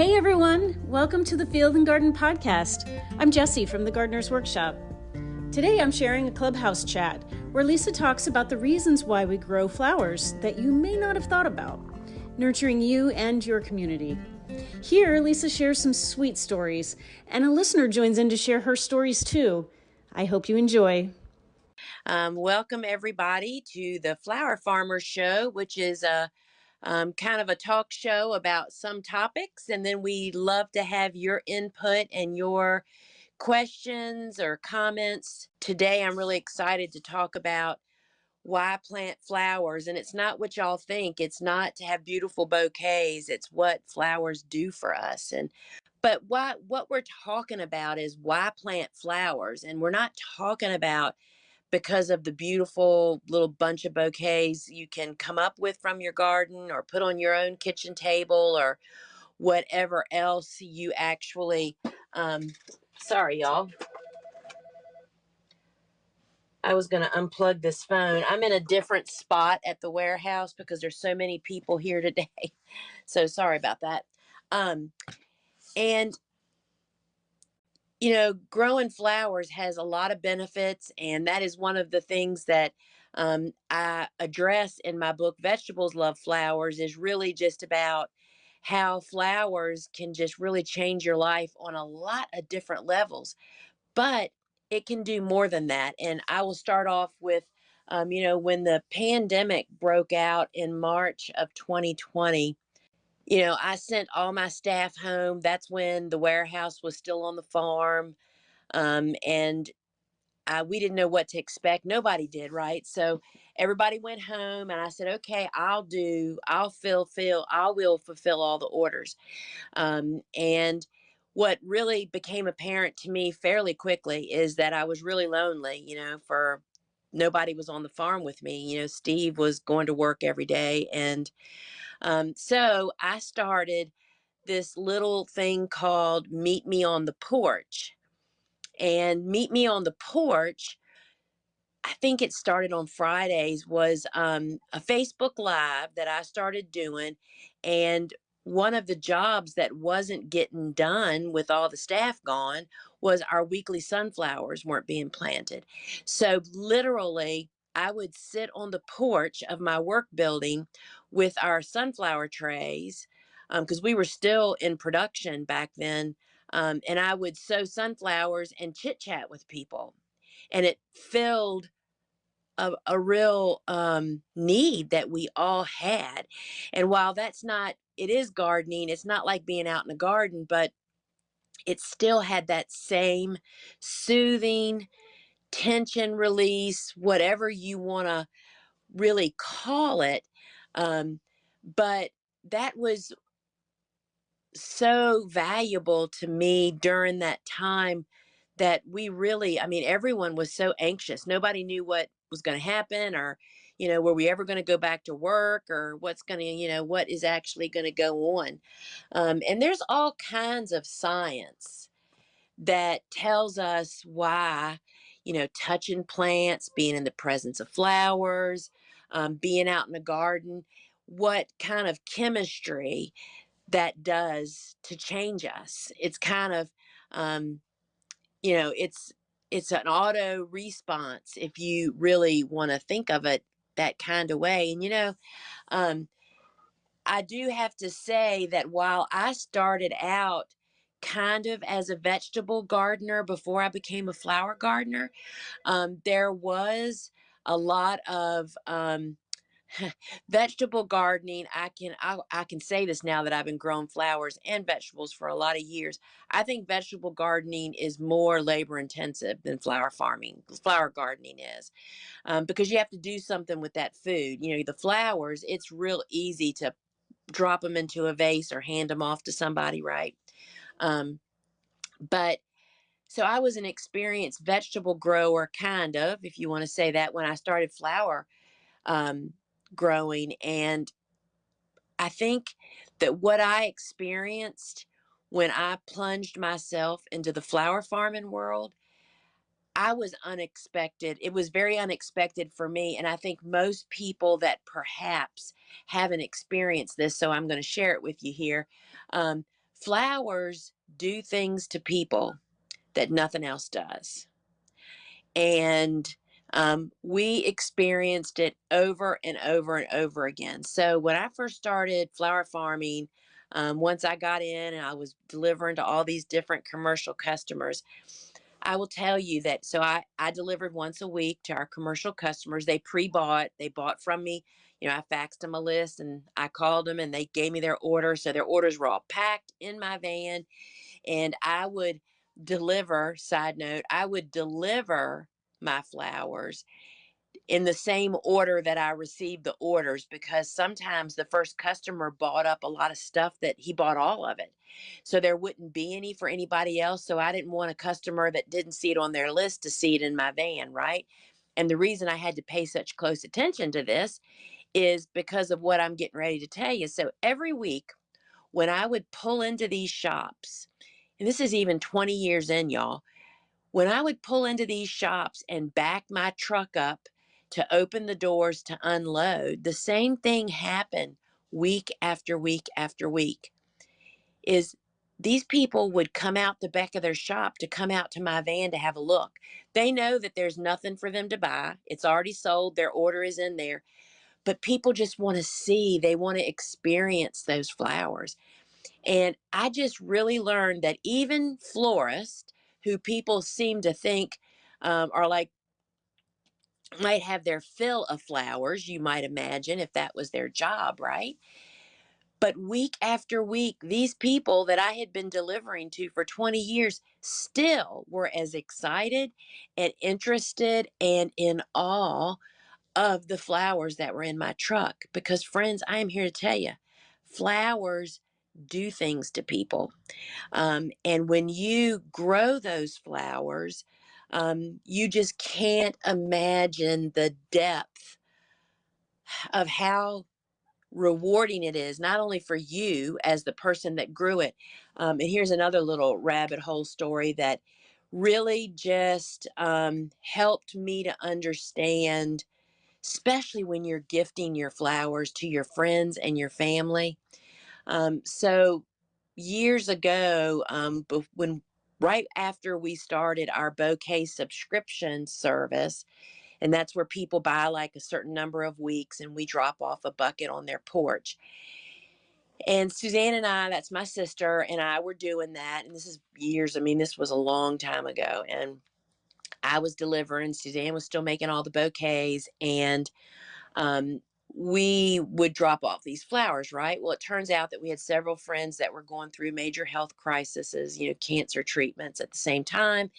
Hey everyone, welcome to the Field and Garden Podcast. I'm Jessie from the Gardener's Workshop. Today I'm sharing a Clubhouse chat where Lisa talks about the reasons why we grow flowers that you may not have thought about, nurturing you and your community. Here, Lisa shares some sweet stories, and a listener joins in to share her stories too. I hope you enjoy. Welcome everybody to the Flower Farmer Show, which is a kind of a talk show about some topics, and then we love to have your input and your questions or comments. Today I'm really excited to talk about why plant flowers, and it's not what y'all think. It's not to have beautiful bouquets. It's what flowers do for us. But what we're talking about is why plant flowers, and we're not talking about because of the beautiful little bunch of bouquets you can come up with from your garden or put on your own kitchen table or whatever else you actually, sorry y'all, I was going to unplug this phone. I'm in a different spot at the warehouse because there's so many people here today. So sorry about that. And you know, growing flowers has a lot of benefits, and that is one of the things that I address in my book, Vegetables Love Flowers, is really just about how flowers can just really change your life on a lot of different levels. But it can do more than that. And I will start off with, when the pandemic broke out in March of 2020, I sent all my staff home. That's when the warehouse was still on the farm. And we didn't know what to expect. Nobody did, right? So everybody went home, and I said, okay, I will fulfill all the orders. And what really became apparent to me fairly quickly is that I was really lonely, for nobody was on the farm with me. Steve was going to work every day. And so I started this little thing called Meet Me on the Porch. And Meet Me on the Porch, I think it started on Fridays, was a Facebook Live that I started doing. And one of the jobs that wasn't getting done with all the staff gone was our weekly sunflowers weren't being planted. So literally, I would sit on the porch of my work building with our sunflower trays because we were still in production back then. And I would sow sunflowers and chit chat with people. And it filled a real need that we all had. And while it is gardening, it's not like being out in a garden, but it still had that same soothing, tension release, whatever you want to really call it. But that was so valuable to me during that time that everyone was so anxious. Nobody knew what was going to happen or, were we ever going to go back to work or what is actually going to go on. And there's all kinds of science that tells us why, touching plants, being in the presence of flowers, being out in the garden, what kind of chemistry that does to change us. It's kind of, it's an auto response if you really want to think of it that kind of way. And I do have to say that while I started out kind of as a vegetable gardener before I became a flower gardener, there was a lot of vegetable gardening. I can say this now that I've been growing flowers and vegetables for a lot of years. I think vegetable gardening is more labor intensive than flower gardening is, because you have to do something with that food. The flowers, it's real easy to drop them into a vase or hand them off to somebody, right? But so I was an experienced vegetable grower, kind of, if you want to say that, when I started flower um, growing. And I think that what I experienced when I plunged myself into the flower farming world, I was unexpected. It was very unexpected for me. And I think most people that perhaps haven't experienced this, so I'm going to share it with you here. Flowers do things to people that nothing else does. And we experienced it over and over and over again. So when I first started flower farming, once I got in and I was delivering to all these different commercial customers, I will tell you that. So I delivered once a week to our commercial customers. They pre-bought, they bought from me. I faxed them a list and I called them and they gave me their order. So their orders were all packed in my van, and I would deliver, side note, I would deliver my flowers in the same order that I received the orders, because sometimes the first customer bought up a lot of stuff that he bought all of it. So there wouldn't be any for anybody else. So I didn't want a customer that didn't see it on their list to see it in my van, right? And the reason I had to pay such close attention to this is because of what I'm getting ready to tell you. So every week when I would pull into these shops, and this is even 20 years in, y'all, when I would pull into these shops and back my truck up to open the doors to unload, the same thing happened week after week after week. Is these people would come out the back of their shop to come out to my van to have a look. They know that there's nothing for them to buy. It's already sold. Their order is in there. But people just want to see, they want to experience those flowers. And I just really learned that even florists, who people seem to think are like, might have their fill of flowers, you might imagine, if that was their job, right? But week after week, these people that I had been delivering to for 20 years still were as excited and interested and in awe of the flowers that were in my truck. Because, friends, I am here to tell you, flowers do things to people. And when you grow those flowers, you just can't imagine the depth of how rewarding it is, not only for you as the person that grew it. And here's another little rabbit hole story that really just helped me to understand, especially when you're gifting your flowers to your friends and your family. So years ago, when right after we started our bouquet subscription service, and that's where people buy like a certain number of weeks and we drop off a bucket on their porch. And Suzanne and I, that's my sister, and I were doing that. And this is years, I mean, this was a long time ago. And I was delivering, Suzanne was still making all the bouquets. And um, we would drop off these flowers, right? Well, it turns out that we had several friends that were going through major health crises, cancer treatments at the same time.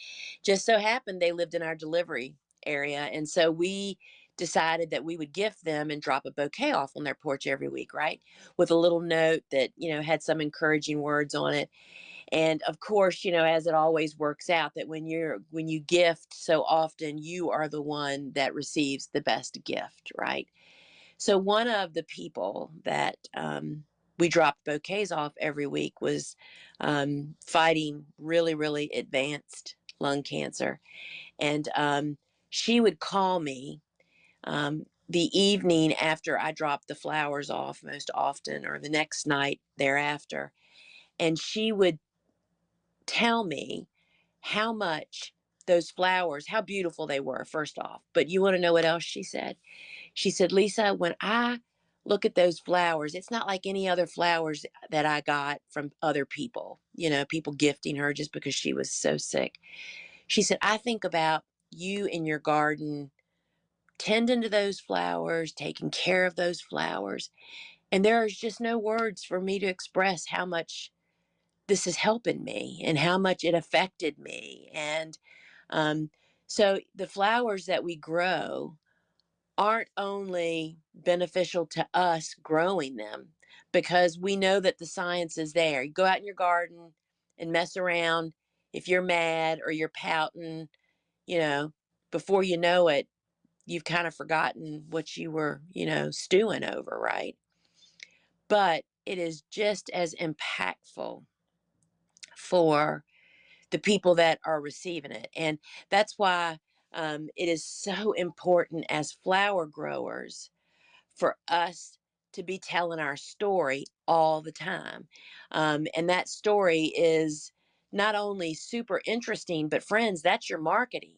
Just so happened they lived in our delivery area. And so we decided that we would gift them and drop a bouquet off on their porch every week, right? With a little note that, had some encouraging words on it. And of course, as it always works out, that when you gift so often, you are the one that receives the best gift, right? So one of the people that we dropped bouquets off every week was fighting really, really advanced lung cancer. And she would call me the evening after I dropped the flowers off, most often, or the next night thereafter. And she would tell me how much those flowers, how beautiful they were, first off. But you want to know what else she said? She said, Lisa, when I look at those flowers, it's not like any other flowers that I got from other people, people gifting her just because she was so sick. She said, I think about you in your garden, tending to those flowers, taking care of those flowers. And there is just no words for me to express how much this is helping me and how much it affected me. And um, so the flowers that we grow aren't only beneficial to us growing them, because we know that the science is there. You go out in your garden and mess around. If you're mad or you're pouting, you know, before you know it, you've kind of forgotten what you were, stewing over, right? But it is just as impactful for the people that are receiving it. And that's why it is so important as flower growers for us to be telling our story all the time. And that story is not only super interesting, but friends, that's your marketing.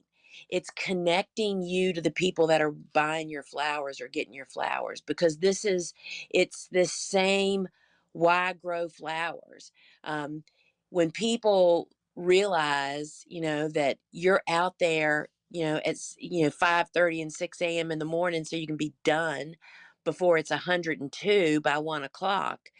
It's connecting you to the people that are buying your flowers or getting your flowers, because it's this same why grow flowers. Um, when people realize, that you're out there, it's 5:30 and 6 a.m. in the morning, so you can be done before it's 102 by 1 o'clock.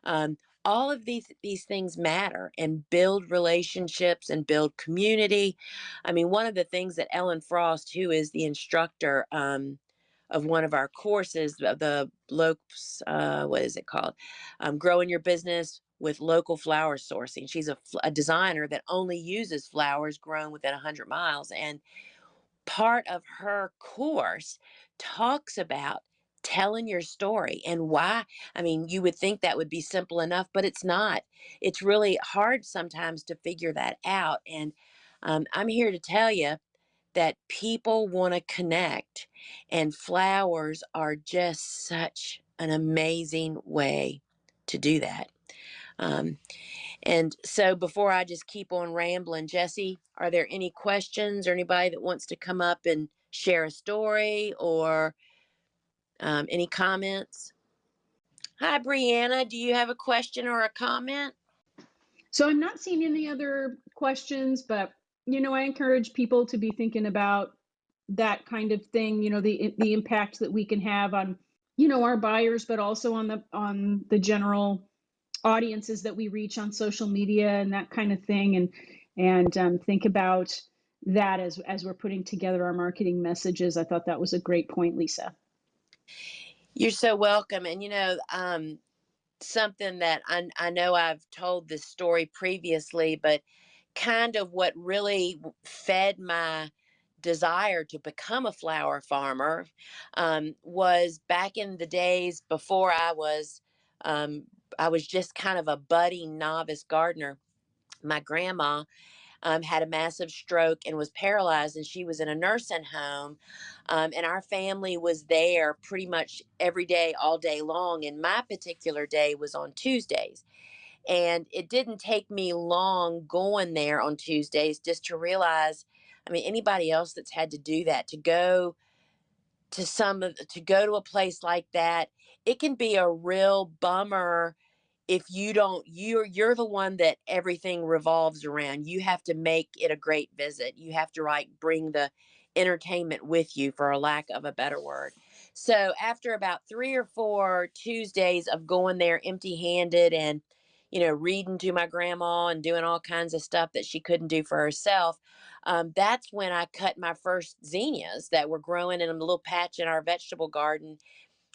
Um, all of these things matter and build relationships and build community. I mean, one of the things that Ellen Frost, who is the instructor of one of our courses, the Lopes, what is it called? Growing Your Business with Local Flower Sourcing. She's a designer that only uses flowers grown within 100 miles. And part of her course talks about telling your story and why. I mean, you would think that would be simple enough, but it's not. It's really hard sometimes to figure that out. And I'm here to tell you that people want to connect, and flowers are just such an amazing way to do that. Um, and so before I just keep on rambling, Jesse, are there any questions or anybody that wants to come up and share a story or any comments? Hi, Brianna. Do you have a question or a comment? So I'm not seeing any other questions, but I encourage people to be thinking about that kind of thing, the impact that we can have on, our buyers, but also on the general audiences that we reach on social media and that kind of thing, and think about that as we're putting together our marketing messages. I thought that was a great point, Lisa. You're so welcome. And something that I know I've told this story previously, but kind of what really fed my desire to become a flower farmer was back in the days before um, I was just kind of a budding novice gardener. My grandma had a massive stroke and was paralyzed, and she was in a nursing home. And our family was there pretty much every day, all day long. And my particular day was on Tuesdays. And it didn't take me long going there on Tuesdays just to realize, I mean, anybody else that's had to do that, to go to a place like that, it can be a real bummer if you're the one that everything revolves around. You have to make it a great visit. You have to bring the entertainment with you, for a lack of a better word. So after about 3 or 4 Tuesdays of going there empty handed and reading to my grandma and doing all kinds of stuff that she couldn't do for herself, that's when I cut my first zinnias that were growing in a little patch in our vegetable garden,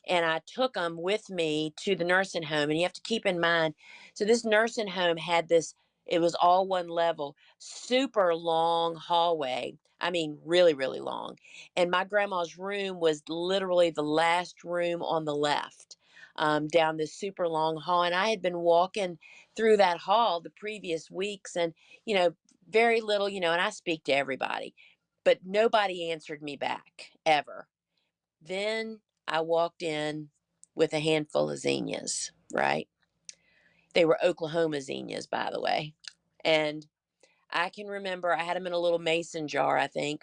and I took them with me to the nursing home. And you have to keep in mind, so this nursing home had it was all one level, super long hallway. I mean, really, really long. And my grandma's room was literally the last room on the left, down this super long hall. And I had been walking through that hall the previous weeks, and, very little, and I speak to everybody, but nobody answered me back ever. Then I walked in with a handful of zinnias, right? They were Oklahoma zinnias, by the way. And I can remember I had them in a little mason jar, I think.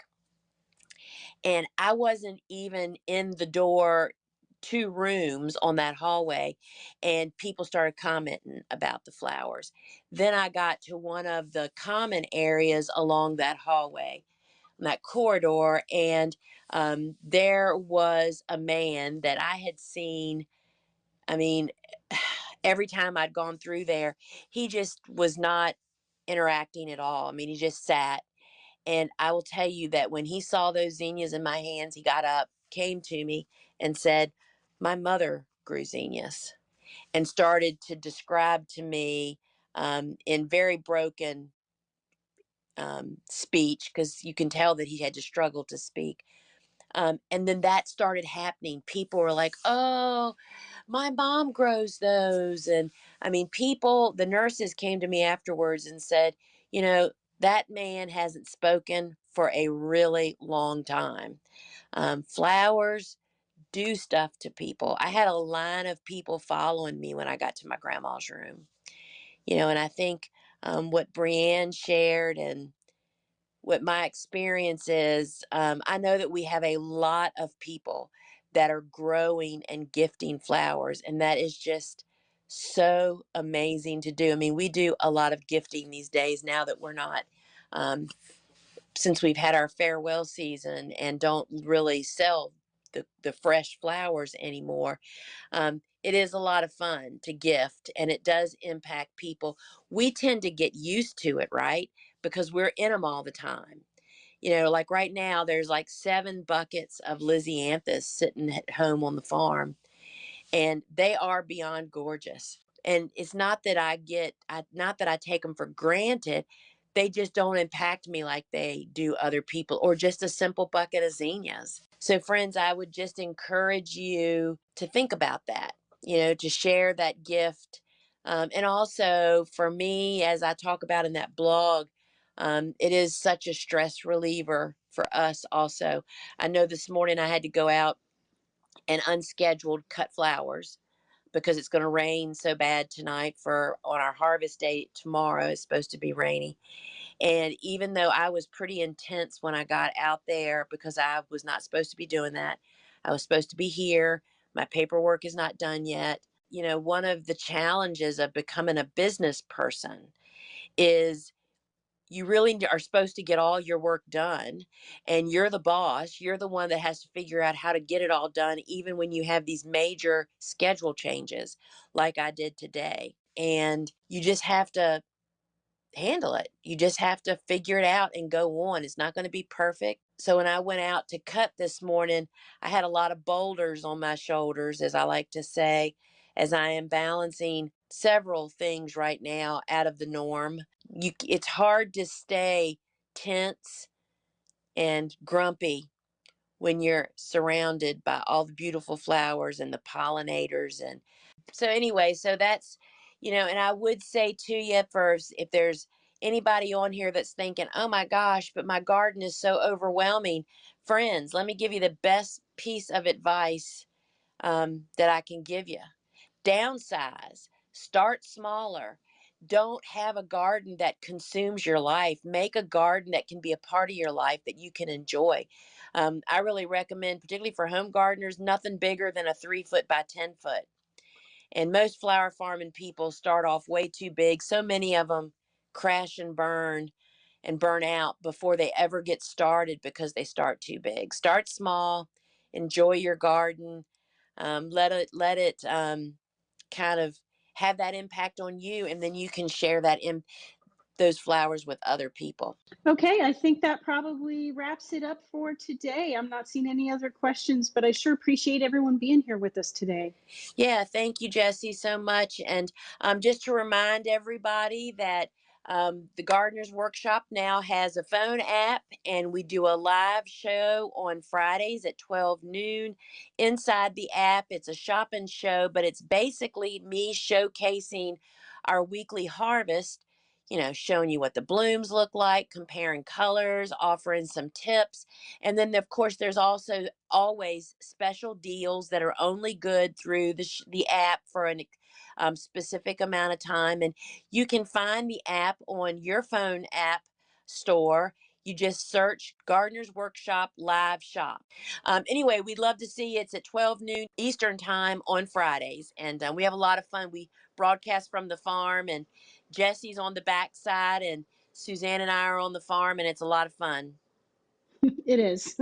And I wasn't even in the door 2 rooms on that hallway, and people started commenting about the flowers. Then I got to one of the common areas along that hallway, that corridor, and there was a man that I had seen. I mean, every time I'd gone through there, he just was not interacting at all. I mean, he just sat. And I will tell you that when he saw those zinnias in my hands, he got up, came to me, and said, "My mother grew zinnias," and started to describe to me in very broken speech, because you can tell that he had to struggle to speak. And then that started happening. People were like, "Oh, my mom grows those." And I mean, the nurses came to me afterwards and said, you know, that man hasn't spoken for a really long time. Flowers do stuff to people. I had a line of people following me when I got to my grandma's room, and I think what Brienne shared and what my experience is, I know that we have a lot of people that are growing and gifting flowers, and that is just so amazing to do. I mean, we do a lot of gifting these days now that we're not, since we've had our farewell season and don't really sell the fresh flowers anymore. It is a lot of fun to gift, and it does impact people. We tend to get used to it, right? Because we're in them all the time. Like right now, there's like 7 buckets of Lysianthus sitting at home on the farm, and they are beyond gorgeous. And it's not that not that I take them for granted. They just don't impact me like they do other people, or just a simple bucket of zinnias. So, friends, I would just encourage you to think about that, to share that gift. And also for me, as I talk about in that blog, it is such a stress reliever for us also. I know this morning I had to go out and unscheduled cut flowers because it's going to rain so bad tonight for on our harvest day tomorrow. It's supposed to be rainy. And even though I was pretty intense when I got out there, because I was not supposed to be doing that, I was supposed to be here. My paperwork is not done yet. One of the challenges of becoming a business person is you really are supposed to get all your work done, and you're the boss. You're the one that has to figure out how to get it all done, even when you have these major schedule changes like I did today. And you just have to handle it. You just have to figure it out and go on. It's not going to be perfect. So when I went out to cut this morning, I had a lot of boulders on my shoulders, as I like to say, as I am balancing several things right now out of the norm. It's hard to stay tense and grumpy when you're surrounded by all the beautiful flowers and the pollinators. And so anyway, so that's, and I would say to you first, if there's anybody on here that's thinking, oh my gosh, but my garden is so overwhelming, friends, let me give you the best piece of advice that I can give you. Downsize, start smaller. Don't have a garden that consumes your life. Make a garden that can be a part of your life that you can enjoy. I really recommend, particularly for home gardeners, nothing bigger than a 3 foot by 10 foot. And most flower farming people start off way too big. So many of them crash and burn out before they ever get started because they start too big. Start small, enjoy your garden, let it kind of have that impact on you, and then you can share those flowers with other people. Okay, I think that probably wraps it up for today. I'm not seeing any other questions, but I sure appreciate everyone being here with us today. Yeah, thank you, Jesse, so much. And just to remind everybody that the Gardener's Workshop now has a phone app, and we do a live show on Fridays at 12 noon. Inside the app, it's a shop and show, but it's basically me showcasing our weekly harvest, showing you what the blooms look like, comparing colors, offering some tips. And then, of course, there's also always special deals that are only good through the app for a specific amount of time. And you can find the app on your phone app store. You just search Gardener's Workshop Live Shop. Anyway, we'd love to see you. It's at 12 noon Eastern Time on Fridays. And we have a lot of fun. We broadcast from the farm, and Jesse's on the backside, and Suzanne and I are on the farm, and it's a lot of fun. It is.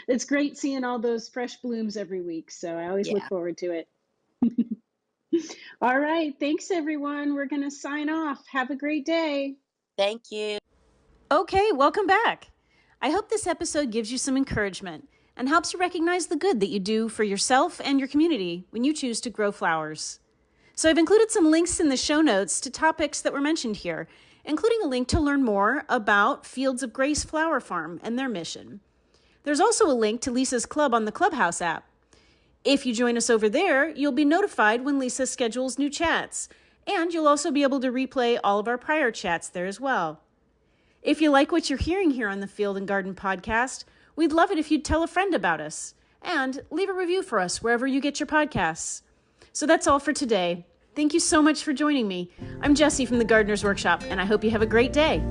It's great seeing all those fresh blooms every week. So I always look forward to it. All right. Thanks, everyone. We're going to sign off. Have a great day. Thank you. Okay, welcome back. I hope this episode gives you some encouragement and helps you recognize the good that you do for yourself and your community when you choose to grow flowers. So I've included some links in the show notes to topics that were mentioned here, including a link to learn more about Fields of Grace Flower Farm and their mission. There's also a link to Lisa's club on the Clubhouse app. If you join us over there, you'll be notified when Lisa schedules new chats, and you'll also be able to replay all of our prior chats there as well. If you like what you're hearing here on the Field and Garden podcast, we'd love it if you'd tell a friend about us. and leave a review for us wherever you get your podcasts. So that's all for today. Thank you so much for joining me. I'm Jessie from the Gardener's Workshop, and I hope you have a great day.